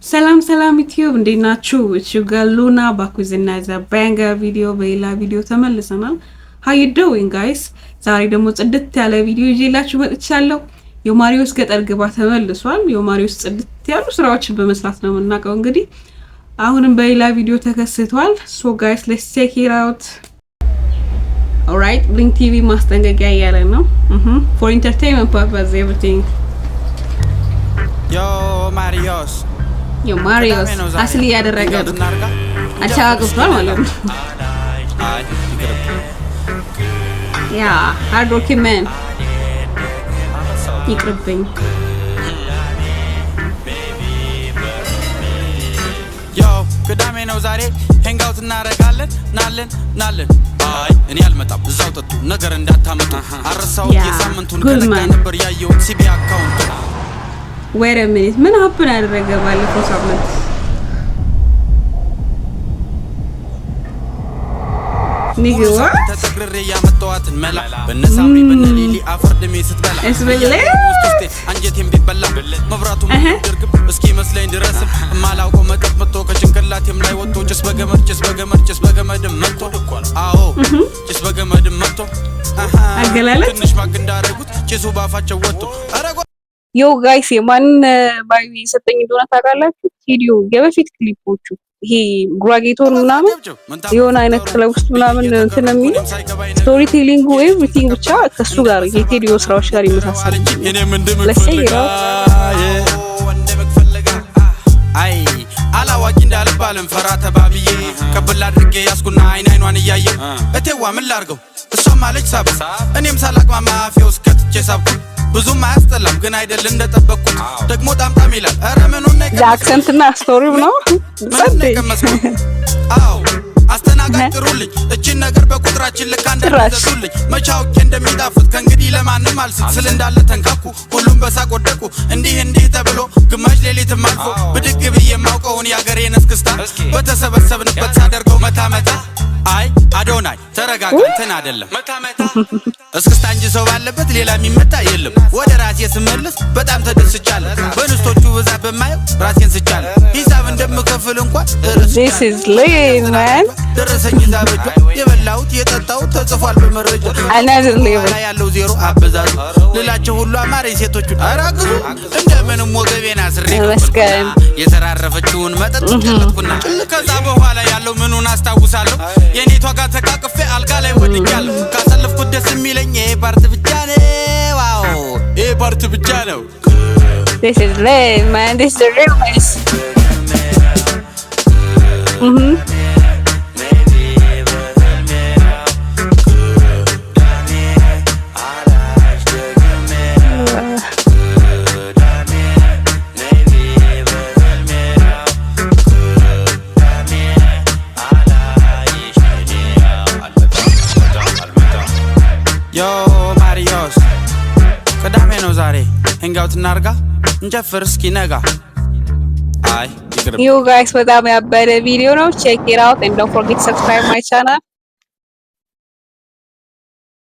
Salam YouTube እንዴት ናችሁ? It's your girl Luna back with another banger video በሌላ ቪዲዮ ተመልሰናል። How you doing guys? ዛሬ ደግሞ ጽድት ያለ ቪዲዮ ይዤላችሁ መጥቻለሁ። የማሪዮስ ገጠር ግባ ተመልሷል። የማሪዮስ ጽድት ያሉ ስራዎችን በመስራት ነው የምናውቀው እንግዲህ አሁንም በሌላ ቪዲዮ ተከስቷል። So guys let's check it out. Alright, Blink TV ማስጠንቀቂያ ያለ ነው. For entertainment purpose everything. Yo Marios ማሪዮስ አስሊ ያደረገ ነው አቻግቷል ማለት ነው ያ ሃርድ ወርኪንግ ማን ይቅርብኝ ዮ ቅዳሜ ነው ዛሬ ሄንጋውት እናረጋለን ናለን አይ እኔ አልመጣም እዛው ጠጡ ነገር እንዳታመጡ አረሳው የሳምንቱን ከነጋ ነበር ያየው ሲቢ አካውንት Wait a minute. ምን ሀፕን አደረገ ባለፈው ሳምንት? ንግዋ ተሰግሬ ያመጣዋትን መላ በነሳምሪ በነሊሊ አፈርድሜ ስትበላ እስበለ አንጀቴም ቢበላ መብራቱ ምድርግብ እስኪ መስለኝ ድረስ ማላውቀው መጠጥ መጥቶ ከጭንቅላቴም ላይ ወጥቶ ጭስ በገመድ መጥቶ አዎ ጭስ በገመድ መጥቶ አገላለ ትንሽ ማግ እንዳረጉት ጭሱ ባፋቸው ወጥቶ ዮ ጋይስ የማን ባይ ሰጠኝ እንደሆነ ታውቃላችሁ? ቪዲዮ የበፊት ክሊፖቹ ይሄ ጉራጌቶን ምናምን የሆነ አይነት ክለብ ውስጥ ምናምን እንትን የሚሉ ስቶሪ ቴሊንግ ኤቭሪቲንግ ብቻ ከሱ ጋር የቴዲዮ ስራዎች ጋር ይመሳሰላል። አይ አላዋቂ እንዳልባልም ፈራ ተባብዬ ቀበል አድርጌ ያስኩና አይኗን እያየ እቴዋ ምን ላርገው እሷም አለች ሳብ እኔም ሳላቅማማ አፌ ውስጥ ከትቼ ሳብኩ ብዙም አያስጠላም ግን አይደል እንደጠበቅኩት ደግሞ ጣምጣም ይላል ኧረ ምኑን ነው አክሰንትና ስቶሪው ነው አው አስተናጋጅሩልኝ እቺን ነገር በቁጥራችን ልክ አንደረሱልኝ መቻውቄ እንደሚጣፍጥ ከእንግዲህ ለማንም አልስት ስል እንዳለ ተንካኩ ሁሉም በሳቅ ወደቁ እንዲህ ተብሎ ግማሽ ሌሊትም አልፎ ብድግ ብዬ የማውቀውን የአገሬን እስክስታ በተሰበሰብንበት ሳደርገው መታ አይ አዶናይ ተረጋጋ እንትን አይደለም መታ እስክስታ እንጂ ሰው ባለበት ሌላ የሚመጣ የለም ወደ ራሴ ስመለስ በጣም ተደስቻለሁ በንስቶቹ ብዛት በማየው ራሴን ስቻለሁ ሂሳብ እንደምከፍል እንኳን This is lit man ደረሰኝ ዛበጆ የበላሁት የጠጣሁት ተጽፏል በመረጃ another level ያለው ዜሮ አበዛዙ ልላቸው ሁሉ አማረ ሴቶቹ አራግዙ እንደምንም ወገቤን አስሬ መስከረም የተራረፈችውን መጠጥ ጨለጥኩና ከዛ በኋላ ያለው ምኑን አስታውሳለሁ የኔቷ ጋር ተቃቅፌ አልጋ ላይ ወድቄያለሁ ካሰለፍኩት ደስ የሚለኝ ይሄ ፓርት ብቻ ነው ዋው ይሄ ፓርት ብቻ ነው This is lit man this is the realness ዮ ማሪዮስ ቅዳሜ ነው ዛሬ ሄንጋውት እናርጋ እንጨፍር እስኪ ነጋ አይ You guys በጣም ያበደ ቪዲዮ ነው check it out and don't forget to subscribe my channel